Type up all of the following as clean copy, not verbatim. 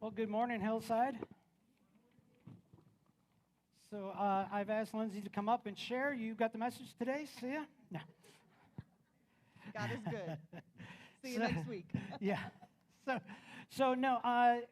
Well, good morning, Hillside. So I've asked Lindsay to come up and share. You got the message today? See ya? No. God is good. See you So- next week. Yeah. So no,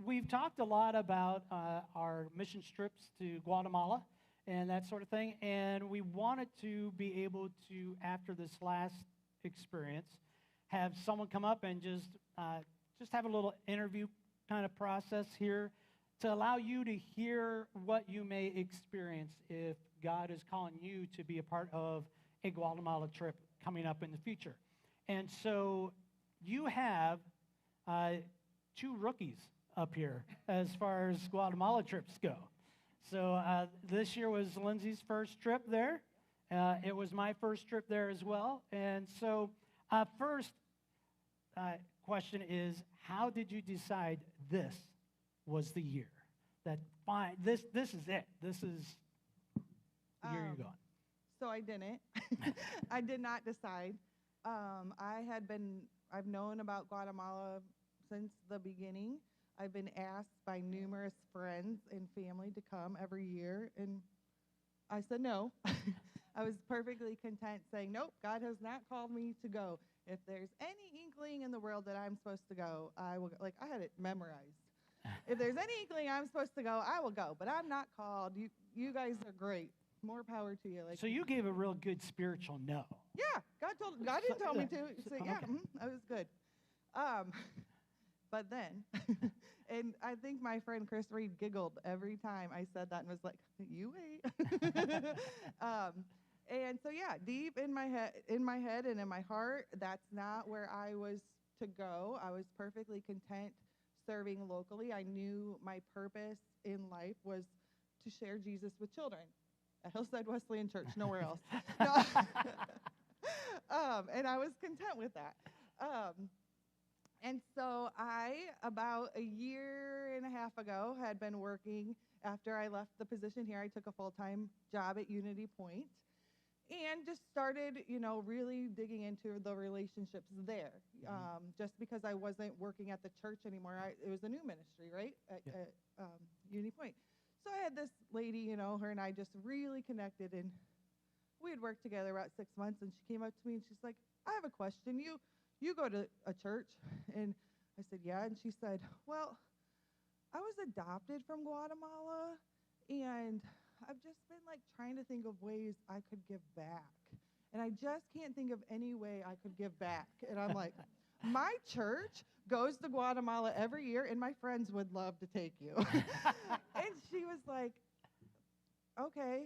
we've talked a lot about our mission trips to Guatemala and that sort of thing, and we wanted to be able to, after this last experience, have someone come up and just have a little interview kind of process here to allow you to hear what you may experience if God is calling you to be a part of a Guatemala trip coming up in the future. And so you have two rookies up here as far as Guatemala trips go. So this year was Lindsay's first trip there. It was my first trip there as well. And so first question is, how did you decide this was the year? That fine, this is it. This is the year you're going. So I didn't. I did not decide. I've known about Guatemala since the beginning. I've been asked by numerous friends and family to come every year, and I said no. I was perfectly content saying, nope, God has not called me to go. If there's any inkling in the world that I'm supposed to go, I will go. Like, I had it memorized. If there's any inkling I'm supposed to go, I will go. But I'm not called. You guys are great. More power to you. Like, So you gave a real good spiritual no. yeah, God didn't tell me to. So, yeah, Okay. I was good. But then, and I think my friend Chris Reed giggled every time I said that and was like, "You wait." And so, yeah, deep in my head and in my heart, that's not where I was to go. I was perfectly content serving locally. I knew my purpose in life was to share Jesus with children at Hillside Wesleyan Church, nowhere else. No. And I was content with that. And so about a year and a half ago, had been working. After I left the position here, I took a full-time job at Unity Point and just started, really digging into the relationships there. Just because I wasn't working at the church anymore, it was a new ministry, right, at Unity Point. So I had this lady, her and I just really connected, and we had worked together about 6 months, and she came up to me, and she's like, I have a question. You go to a church? And I said, yeah. And she said, well, I was adopted from Guatemala, and I've just been trying to think of ways I could give back. And I just can't think of any way I could give back. And I'm like, my church goes to Guatemala every year, and my friends would love to take you. And she was like, okay.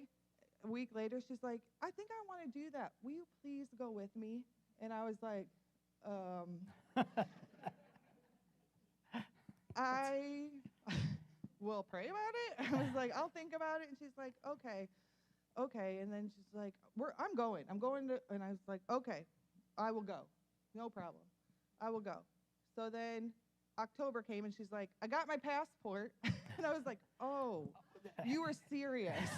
A week later, she's like, I think I want to do that. Will you please go with me? And I was like, I will pray about it. I was like, I'll think about it. And she's like, okay. And then she's like, I'm going to, and I was like, okay, I will go. No problem. I will go. So then October came, and she's like, I got my passport. And I was like, oh, you were serious.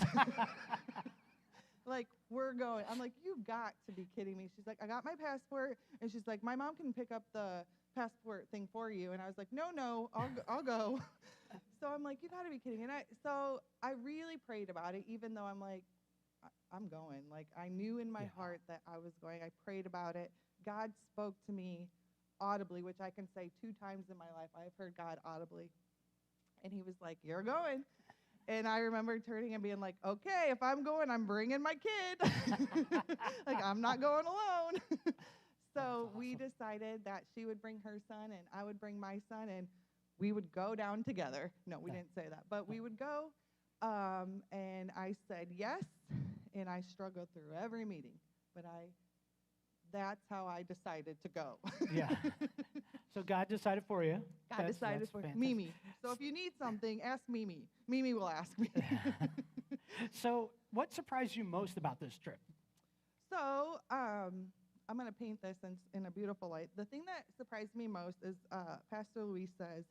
Like, we're going. I'm like, you got to be kidding me. She's like, I got my passport. And she's like, my mom can pick up the passport thing for you. And I was like, no, I'll go. So I'm like, you got to be kidding. And so I really prayed about it, even though I'm like, I'm going. Like, I knew in my heart that I was going. I prayed about it. God spoke to me audibly, which I can say 2 times in my life I've heard God audibly. And he was like, you're going. And I remember turning and being like, okay, if I'm going, I'm bringing my kid. Like, I'm not going alone. So awesome. We decided that she would bring her son and I would bring my son, and we would go down together. No, we didn't say that, but we would go. And I said yes, and I struggled through every meeting, but that's how I decided to go. Yeah. So God decided for you. God decided for fantastic. Mimi. So if you need something, ask Mimi. Mimi will ask me. So what surprised you most about this trip? So I'm going to paint this in a beautiful light. The thing that surprised me most is Pastor Luis says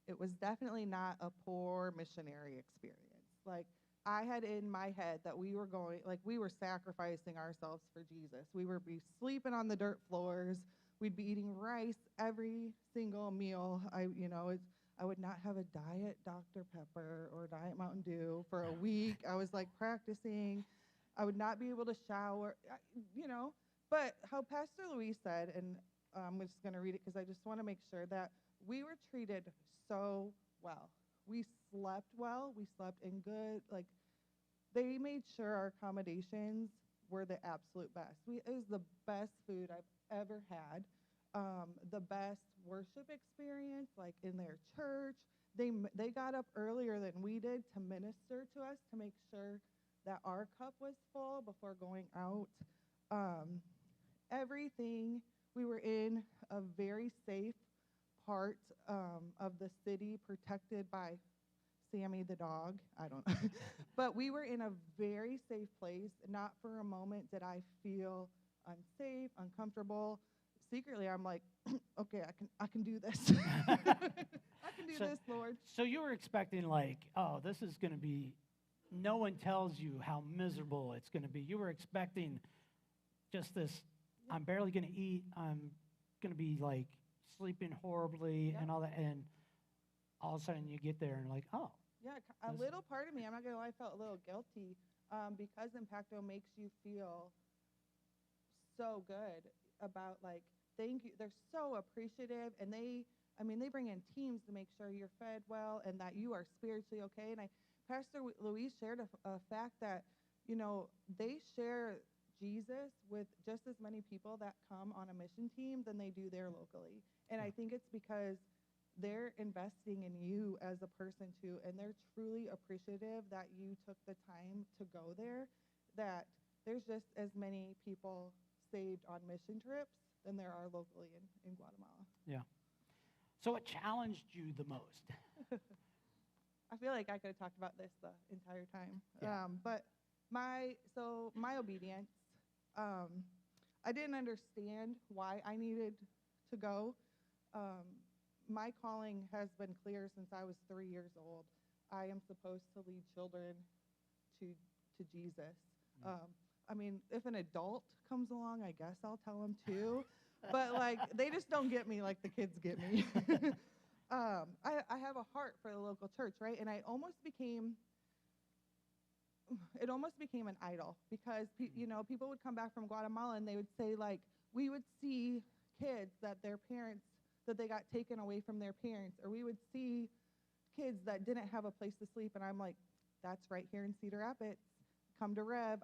it was definitely not a poor missionary experience. Like, I had in my head that we were sacrificing ourselves for Jesus. We would be sleeping on the dirt floors. We'd be eating rice every single meal. I would not have a Diet Dr. Pepper or Diet Mountain Dew for a week. I was like practicing. I would not be able to shower, you know. But how Pastor Luis said, and I'm just going to read it because I just want to make sure that we were treated so well. We slept well. We slept in good, like, they made sure our accommodations were the absolute best. It was the best food I've ever had, the best worship experience, like in their church. They got up earlier than we did to minister to us to make sure that our cup was full before going out. Everything, we were in a very safe part of the city, protected by Sammy the dog. I don't know. But we were in a very safe place. Not for a moment did I feel unsafe, uncomfortable. Secretly, I'm like, okay, I can do this. I can do this, Lord. So you were expecting, like, oh, this is going to be, no one tells you how miserable it's going to be. You were expecting just this, I'm barely going to eat. I'm going to be, like, sleeping horribly and all that. And all of a sudden you get there and like, oh. Yeah, a little part of me, I'm not going to lie, I felt a little guilty because Impacto makes you feel so good about, like, thank you. They're so appreciative, and they bring in teams to make sure you're fed well and that you are spiritually okay. And Pastor Louise shared a fact that, you know, they share Jesus with just as many people that come on a mission team than they do there locally. And I think it's because they're investing in you as a person too, and they're truly appreciative that you took the time to go there, that there's just as many people saved on mission trips than there are locally in Guatemala. Yeah. So what challenged you the most? I feel like I could have talked about this the entire time. Yeah. But my obedience, I didn't understand why I needed to go. My calling has been clear since I was 3 years old. I am supposed to lead children to Jesus. I mean, if an adult comes along, I guess I'll tell them too. But, like, they just don't get me like the kids get me. I have a heart for the local church, right? And it almost became an idol because, you know, people would come back from Guatemala and they would say, like, we would see kids that they got taken away from their parents, or we would see kids that didn't have a place to sleep. And I'm like, that's right here in Cedar Rapids. Come to Rev.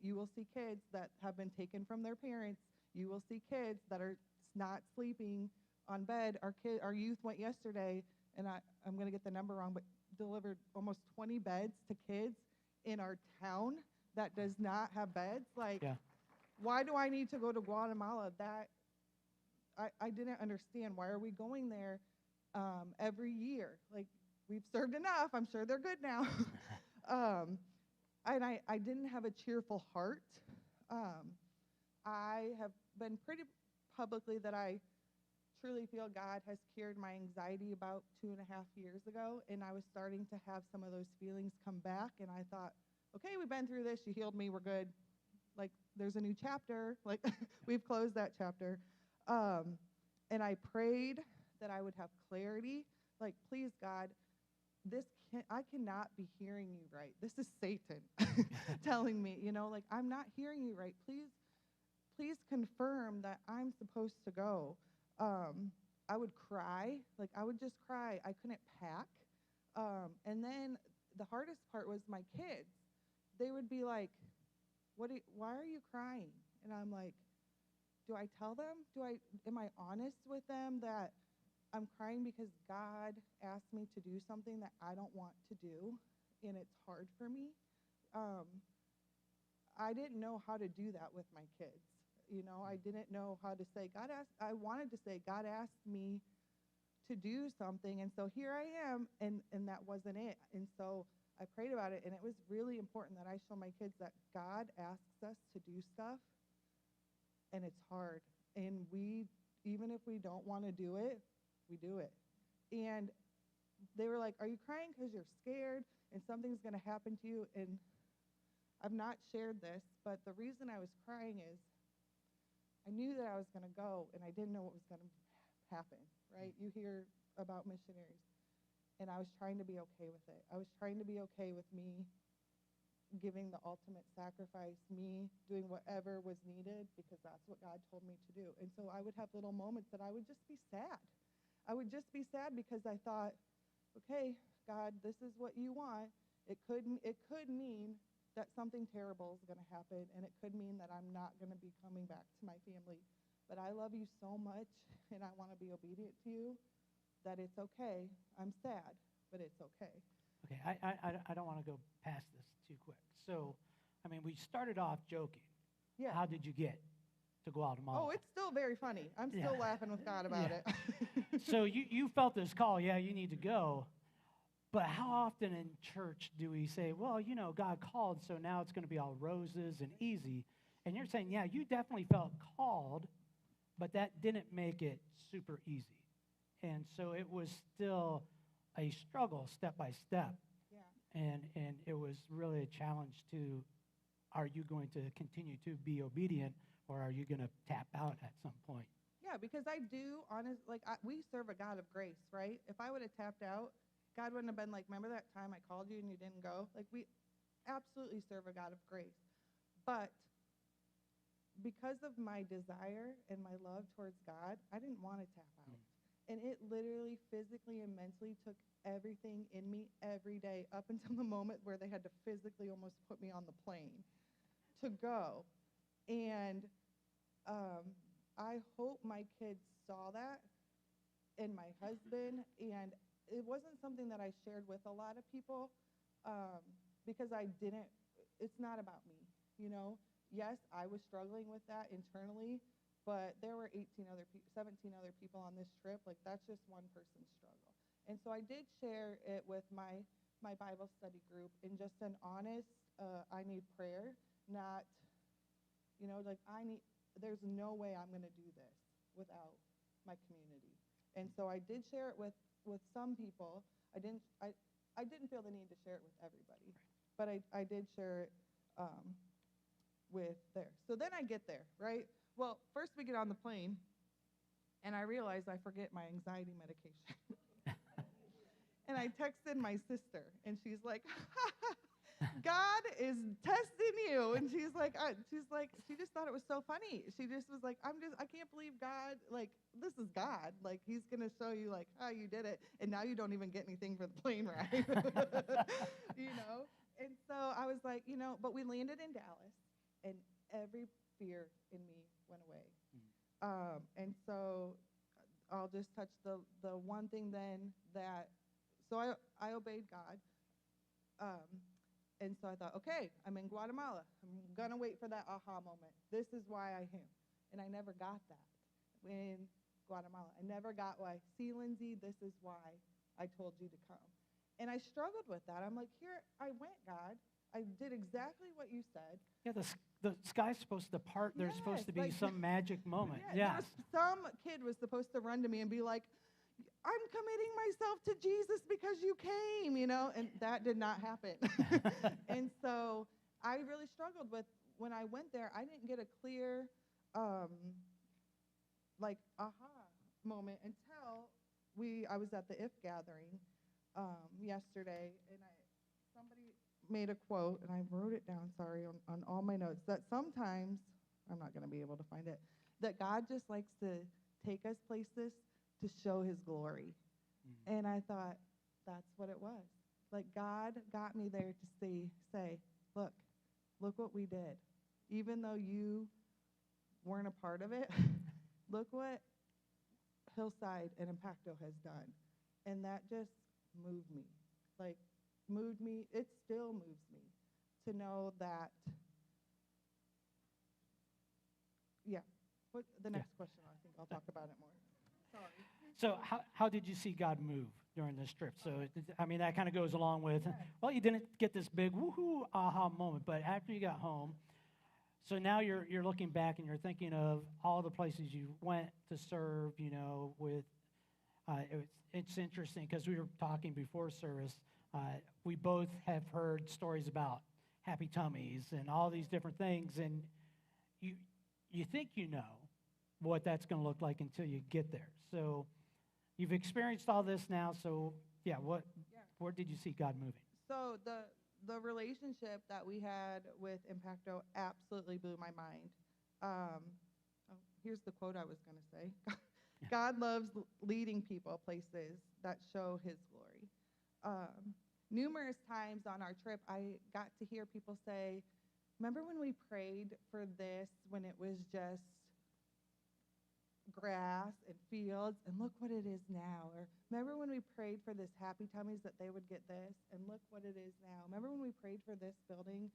You will see kids that have been taken from their parents. You will see kids that are not sleeping on bed. Our youth went yesterday, and I'm going to get the number wrong, but delivered almost 20 beds to kids in our town that does not have beds. Like, why do I need to go to Guatemala? That I didn't understand. Why are we going there every year? Like, we've served enough. I'm sure they're good now. And I didn't have a cheerful heart. I have been pretty publicly that I truly feel God has cured my anxiety about 2.5 years ago, and I was starting to have some of those feelings come back, and I thought, okay, we've been through this. You healed me. We're good. Like, there's a new chapter. Like, we've closed that chapter. And I prayed that I would have clarity. Like, please, God, I cannot be hearing you right. This is Satan telling me, you know, like, I'm not hearing you right. Please confirm that I'm supposed to go. I would cry. Like, I would just cry. I couldn't pack. And then the hardest part was my kids. They would be like, why are you crying? And I'm like, do I tell them? Am I honest with them that I'm crying because God asked me to do something that I don't want to do, and it's hard for me? I didn't know how to do that with my kids. You know, I didn't know how to say, I wanted to say, God asked me to do something, and so here I am, and that wasn't it. And so I prayed about it, and it was really important that I show my kids that God asks us to do stuff, and it's hard. And even if we don't want to do it, we do it. And they were like, are you crying because you're scared and something's going to happen to you? And I've not shared this, but the reason I was crying is I knew that I was going to go, and I didn't know what was going to happen, right? You hear about missionaries. and I was trying to be okay with it. I was trying to be okay with me giving the ultimate sacrifice, me doing whatever was needed because that's what God told me to do. And so I would have little moments that I would just be sad. I would just be sad because I thought, okay, God, this is what you want. It could mean that something terrible is going to happen, and it could mean that I'm not going to be coming back to my family. But I love you so much, and I want to be obedient to you, that it's okay. I'm sad, but it's okay. Okay, I don't want to go past this too quick. So, I mean, we started off joking. Yeah. How did you get to Guatemala? Oh, it's still very funny. I'm still laughing with God about it. So you felt this call, yeah, you need to go. But how often in church do we say, well, you know, God called, so now it's going to be all roses and easy? And you're saying, yeah, you definitely felt called, but that didn't make it super easy. And so it was still a struggle step by step. Yeah. And it was really a challenge to, are you going to continue to be obedient, or are you going to tap out at some point? Yeah, because I do, we serve a God of grace, right? If I would have tapped out, God wouldn't have been like, remember that time I called you and you didn't go? Like, we absolutely serve a God of grace. But because of my desire and my love towards God, I didn't want to tap out. And it literally physically and mentally took everything in me every day up until the moment where they had to physically almost put me on the plane to go. And I hope my kids saw that, and my husband, and it wasn't something that I shared with a lot of people because it's not about me, you know. Yes, I was struggling with that internally, but there were 17 other people on this trip. Like, that's just one person's struggle. And so I did share it with my Bible study group in just an honest, I need prayer, not, you know, like there's no way I'm going to do this without my community. And so I did share it with some people. I didn't feel the need to share it with everybody, but I did share it with there. So then I get there, right? Well, first we get on the plane, and I realize I forget my anxiety medication. And I texted my sister, and she's like, God is testing you. And she just thought it was so funny. She just was like, I can't believe God, like, this is God. Like, he's going to show you, like, how you did it. And now you don't even get anything for the plane ride, you know? And so I was like, you know, but we landed in Dallas, and every fear in me went away. And so I'll just touch the one thing then so I obeyed God. And so I thought, okay, I'm in Guatemala. I'm going to wait for that aha moment. This is why I am. And I never got that in Guatemala. I never got why. See, Lindsay, this is why I told you to come. And I struggled with that. I'm like, here, I went, God. I did exactly what you said. Yeah, the sky's supposed to part. There's supposed to be some magic moment. Yeah, some kid was supposed to run to me and be like, I'm committing myself to Jesus because you came, you know, and that did not happen. And so I really struggled with, when I went there, I didn't get a clear, aha moment until I was at the IF gathering yesterday, and somebody made a quote, and I wrote it down, on all my notes, that sometimes, I'm not going to be able to find it, that God just likes to take us places to show his glory. Mm-hmm. And I thought, that's what it was. Like, God got me there to say, look what we did. Even though you weren't a part of it, look what Hillside and Impacto has done. And that just moved me. It still moves me to know that, What the next question, I think I'll talk about it more. Sorry. So how did you see God move during this trip? So, I mean, that kind of goes along with, well, you didn't get this big woohoo aha moment, but after you got home, so now you're looking back and you're thinking of all the places you went to serve, you know, with, it's interesting because we were talking before service, we both have heard stories about happy tummies and all these different things, and you think you know what that's going to look like until you get there. So you've experienced all this now, so yeah, Yeah. where did you see God moving? So the relationship that we had with Impacto absolutely blew my mind. Here's the quote I was going to say. God loves leading people places that show his glory. Numerous times on our trip, I got to hear people say, remember when we prayed for this when it was just grass and fields, and look what it is now? Or remember when we prayed for this Happy Tummies that they would get this, and look what it is now? Remember when we prayed for this building?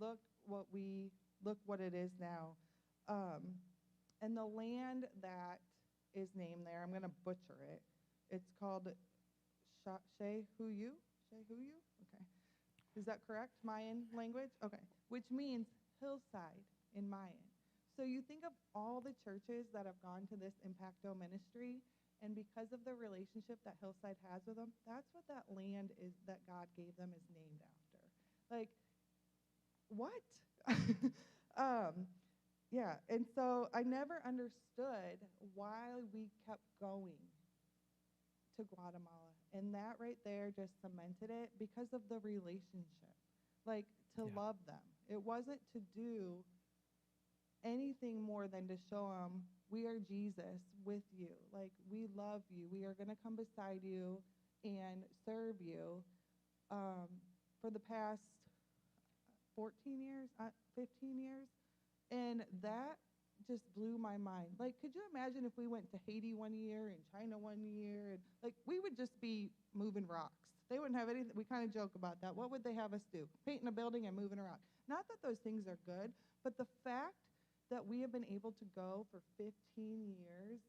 Look what it is now. And the land that is named there, I'm going to butcher it. It's called Shehuyu. Shehuyu? Okay. Is that correct? Mayan language? Okay. Which means hillside in Mayan. So you think of all the churches that have gone to this Impacto ministry, and because of the relationship that Hillside has with them, that's what that land is that God gave them is named after. Like, what? Yeah, and so I never understood why we kept going to Guatemala. And that right there just cemented it because of the relationship. Like, to love them. It wasn't to do anything more than to show them we are Jesus with you. Like, we love you. We are going to come beside you and serve you. For the past 14 years, 15 years, and that just blew my mind. Like, could you imagine if we went to Haiti one year and China one year, and like we would just be moving rocks. They wouldn't have anything. We kind of joke about that. What would they have us do? Painting a building and moving a rock. Not that those things are good, but the fact that we have been able to go for 15 years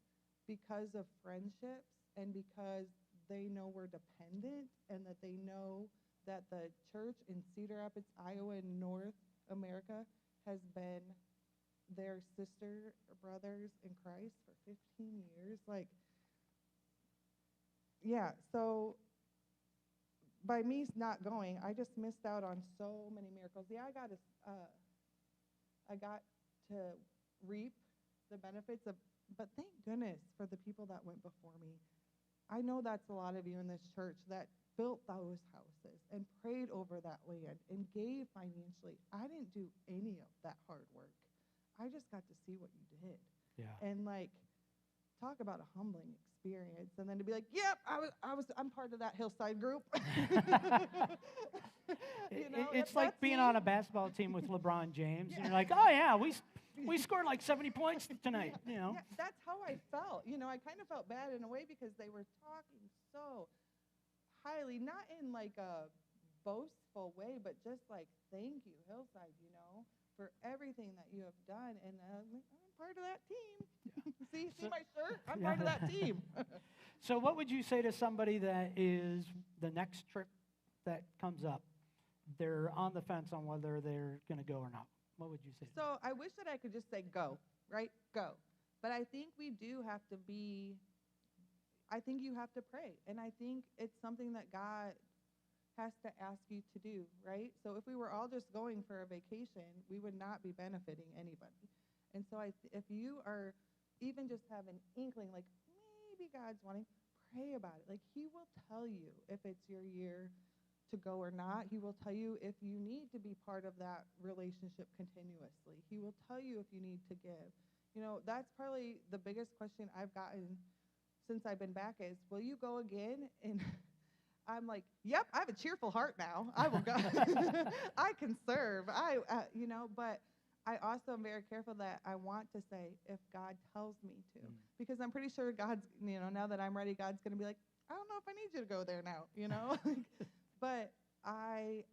because of friendships and because they know we're dependent and that they know that the church in Cedar Rapids, Iowa, in North America has been their sister or brothers in Christ for 15 years. Like, yeah, so by me not going, I just missed out on so many miracles. Yeah, I got to reap the benefits of, but thank goodness for the people that went before me. I know that's a lot of you in this church that built those houses and prayed over that land and gave financially. I didn't do any of that hard work. I just got to see what you did. Yeah. And like, talk about a humbling experience. And then to be like, yep, I'm part of that Hillside group. It's like being on a basketball team with LeBron James, and you're like, oh yeah, we scored like 70 points tonight. Yeah, that's how I felt. I kind of felt bad in a way because they were talking so highly, not in like a boastful way, but just like, thank you, Hillside, for everything that you have done. And I'm part of that team. See my shirt? I'm part of that team. So what would you say to somebody that is the next trip that comes up? They're on the fence on whether they're going to go or not. What would you say? So I wish that I could just say go, right? Go. But I think we do have to I think you have to pray. And I think it's something that God has to ask you to do, right? So if we were all just going for a vacation, we would not be benefiting anybody. And so if you are even just have an inkling, like maybe God's wanting, pray about it. Like, he will tell you if it's your year to go or not. He will tell you if you need to be part of that relationship continuously. He will tell you if you need to give. That's probably the biggest question I've gotten since I've been back is, will you go again? And I'm like, yep, I have a cheerful heart now. I will go. I can serve. But I also am very careful that I want to say if God tells me to, because I'm pretty sure God's, now that I'm ready, God's going to be like, I don't know if I need you to go there now, But I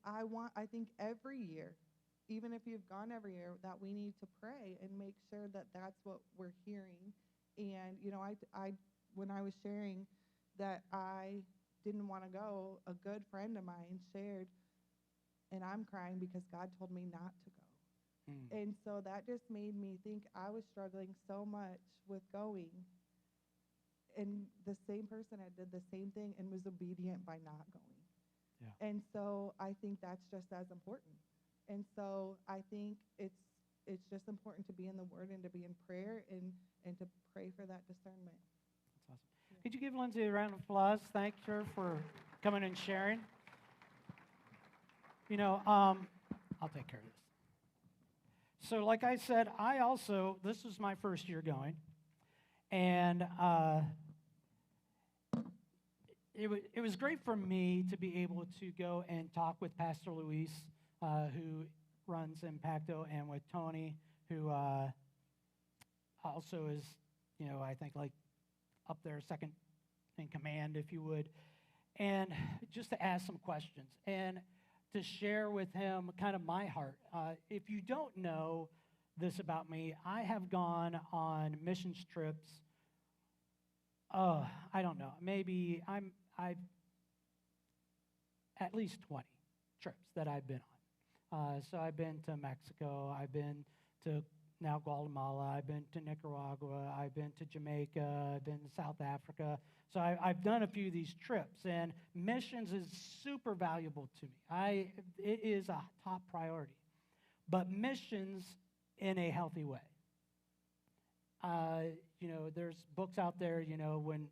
think every year, even if you've gone every year, that we need to pray and make sure that that's what we're hearing. And, when I was sharing that I didn't want to go, a good friend of mine shared, and I'm crying because God told me not to go. And so that just made me think I was struggling so much with going, and the same person had did the same thing and was obedient by not going. Yeah. And so I think that's just as important. And so I think it's just important to be in the Word and to be in prayer and to pray for that discernment. That's awesome. Yeah. Could you give Lindsay a round of applause? Thank her for coming and sharing. I'll take care of this. So like I said, this was my first year going, and it was great for me to be able to go and talk with Pastor Luis, who runs Impacto, and with Tony, who also is, I think like up there second in command, if you would, and just to ask some questions and to share with him kind of my heart. If you don't know this about me, I have gone on missions trips. I don't know. Maybe I've at least 20 trips that I've been on. So I've been to Mexico. I've been to now Guatemala. I've been to Nicaragua. I've been to Jamaica. I've been to South Africa. So I've done a few of these trips, and missions is super valuable to me. It is a top priority. But missions in a healthy way. There's books out there, when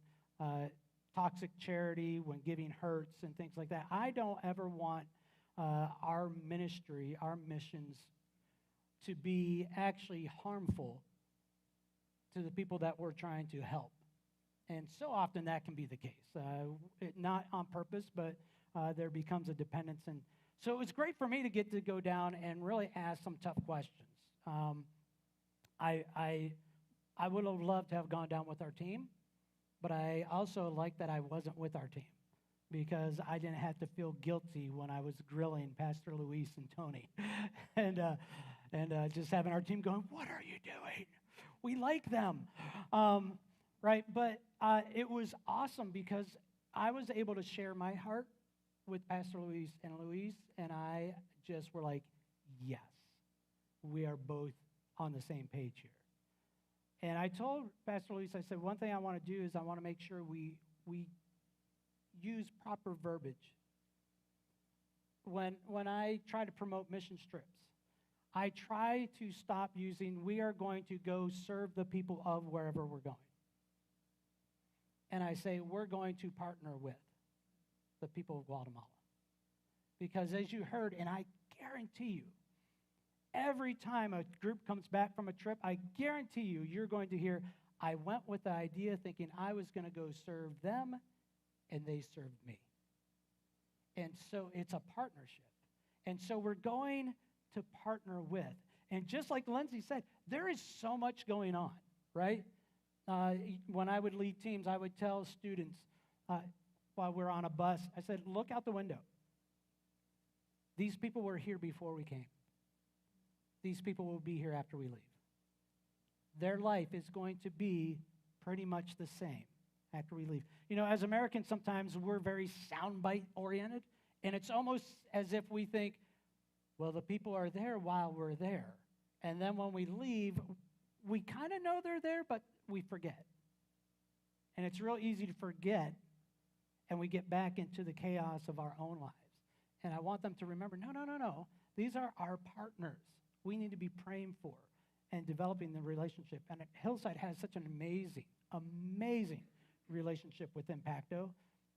toxic charity, when giving hurts, and things like that. I don't ever want our ministry, our missions, to be actually harmful to the people that we're trying to help. And so often that can be the case. Not on purpose, but there becomes a dependence. And so it was great for me to get to go down and really ask some tough questions. I would have loved to have gone down with our team, but I also like that I wasn't with our team, because I didn't have to feel guilty when I was grilling Pastor Luis and Tony. and just having our team going, what are you doing? We like them. Right? But it was awesome because I was able to share my heart with Pastor Luis, and I just were like, yes, we are both on the same page here. And I told Pastor Luis, I said, one thing I want to do is I want to make sure we use proper verbiage. When I try to promote mission trips, I try to stop using, we are going to go serve the people of wherever we're going. And I say, we're going to partner with the people of Guatemala. Because as you heard, and I guarantee you, every time a group comes back from a trip, I guarantee you, you're going to hear, I went with the idea thinking I was going to go serve them, and they served me. And so it's a partnership. And so we're going to partner with. And just like Lindsay said, there is so much going on, right? When I would lead teams, I would tell students while we're on a bus, I said, look out the window. These people were here before we came. These people will be here after we leave. Their life is going to be pretty much the same after we leave. As Americans, sometimes we're very soundbite oriented, and it's almost as if we think, well, the people are there while we're there. And then when we leave, we kind of know they're there, but we forget. And it's real easy to forget, and we get back into the chaos of our own lives. And I want them to remember, no. These are our partners. We need to be praying for and developing the relationship. And Hillside has such an amazing relationship with Impacto.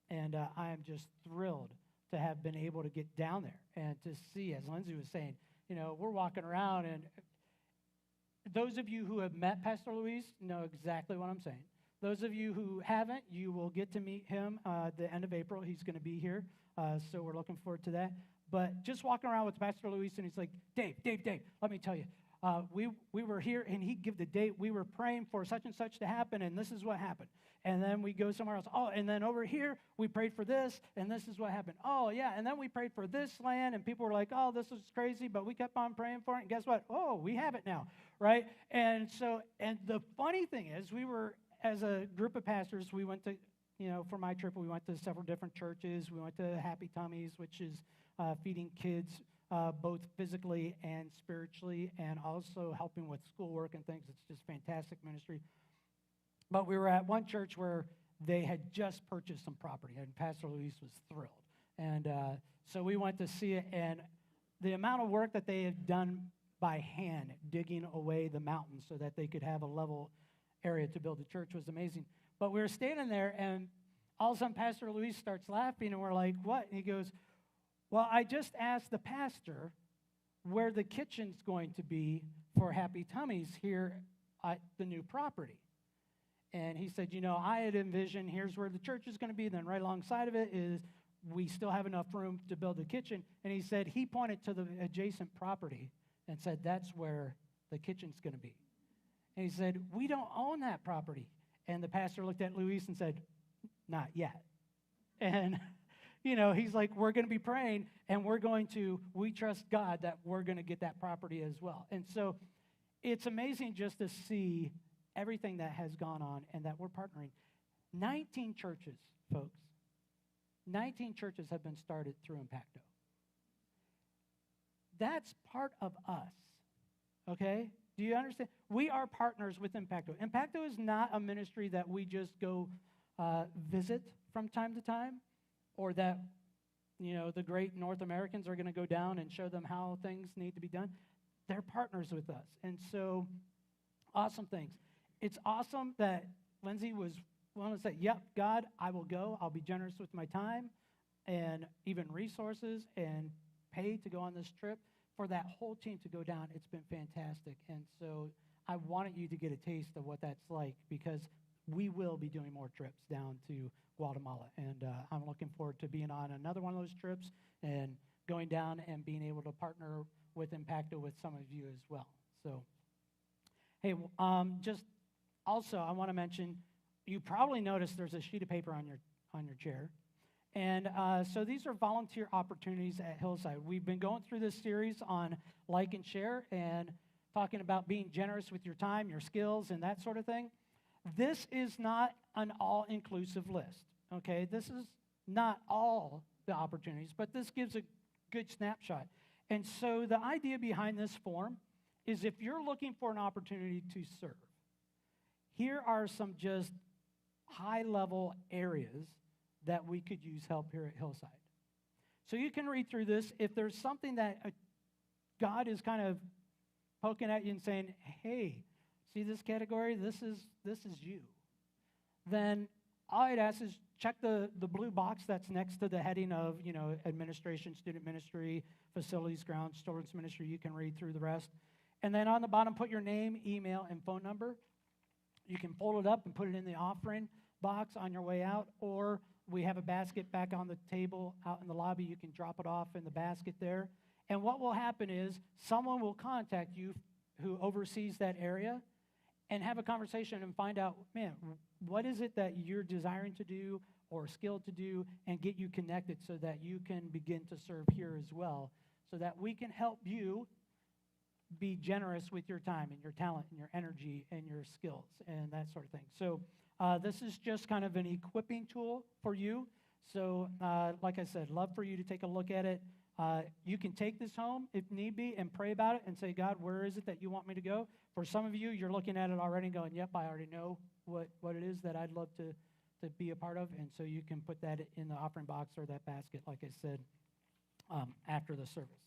And I am just thrilled to have been able to get down there and to see, as Lindsay was saying, we're walking around, and those of you who have met Pastor Luis know exactly what I'm saying. Those of you who haven't, you will get to meet him the end of April. He's going to be here, so we're looking forward to that. But just walking around with Pastor Luis, and he's like, Dave, let me tell you, we were here, and he'd give the date. We were praying for such and such to happen, and this is what happened. And then we go somewhere else. Oh, and then over here, we prayed for this, and this is what happened. Oh, yeah, and then we prayed for this land, and people were like, oh, this is crazy, but we kept on praying for it, and guess what? Oh, we have it now, right? And the funny thing is, we were, as a group of pastors, we went to, for my trip, we went to several different churches. We went to Happy Tummies, which is feeding kids both physically and spiritually, and also helping with schoolwork and things. It's just fantastic ministry. But we were at one church where they had just purchased some property, and Pastor Luis was thrilled. And so we went to see it, and the amount of work that they had done by hand, digging away the mountains so that they could have a level area to build the church, was amazing. But we were standing there, and all of a sudden, Pastor Luis starts laughing, and we're like, what? And he goes, well, I just asked the pastor where the kitchen's going to be for Happy Tummies here at the new property. And he said, I had envisioned here's where the church is going to be. Then right alongside of it is we still have enough room to build a kitchen. And he said he pointed to the adjacent property and said, that's where the kitchen's going to be. And he said, we don't own that property. And the pastor looked at Luis and said, not yet. And, he's like, we're going to be praying, and we trust God that we're going to get that property as well. And so it's amazing just to see everything that has gone on and that we're partnering. 19 churches, folks. 19 churches have been started through Impacto. That's part of us, okay? Do you understand? We are partners with Impacto. Impacto is not a ministry that we just go visit from time to time, or that, the great North Americans are going to go down and show them how things need to be done. They're partners with us. And so, awesome things. It's awesome that Lindsay was willing to say, yep, God, I will go. I'll be generous with my time and even resources and pay to go on this trip. For that whole team to go down, it's been fantastic. And so I wanted you to get a taste of what that's like, because we will be doing more trips down to Guatemala. And I'm looking forward to being on another one of those trips and going down and being able to partner with Impacto with some of you as well. So, hey, just also I want to mention, you probably noticed there's a sheet of paper on your chair. And so these are volunteer opportunities at Hillside. We've been going through this series on like and share and talking about being generous with your time, your skills, and that sort of thing. This is not an all-inclusive list, okay? This is not all the opportunities, but this gives a good snapshot. And so the idea behind this form is, if you're looking for an opportunity to serve, here are some just high-level areas that we could use help here at Hillside. So you can read through this. If there's something that God is kind of poking at you and saying, hey, see this category? This is you. Then all I'd ask is check the blue box that's next to the heading of, administration, student ministry, facilities, grounds, children's ministry. You can read through the rest. And then on the bottom, put your name, email, and phone number. You can fold it up and put it in the offering box on your way out, or we have a basket back on the table out in the lobby. You can drop it off in the basket there. And what will happen is someone will contact you who oversees that area and have a conversation and find out, man, what is it that you're desiring to do or skilled to do, and get you connected so that you can begin to serve here as well, so that we can help you be generous with your time and your talent and your energy and your skills and that sort of thing. So this is just kind of an equipping tool for you. So like I said, love for you to take a look at it. You can take this home if need be and pray about it and say, God, where is it that you want me to go? For some of you, you're looking at it already and going, yep, I already know what it is that I'd love to be a part of. And so you can put that in the offering box or that basket, like I said, after the service.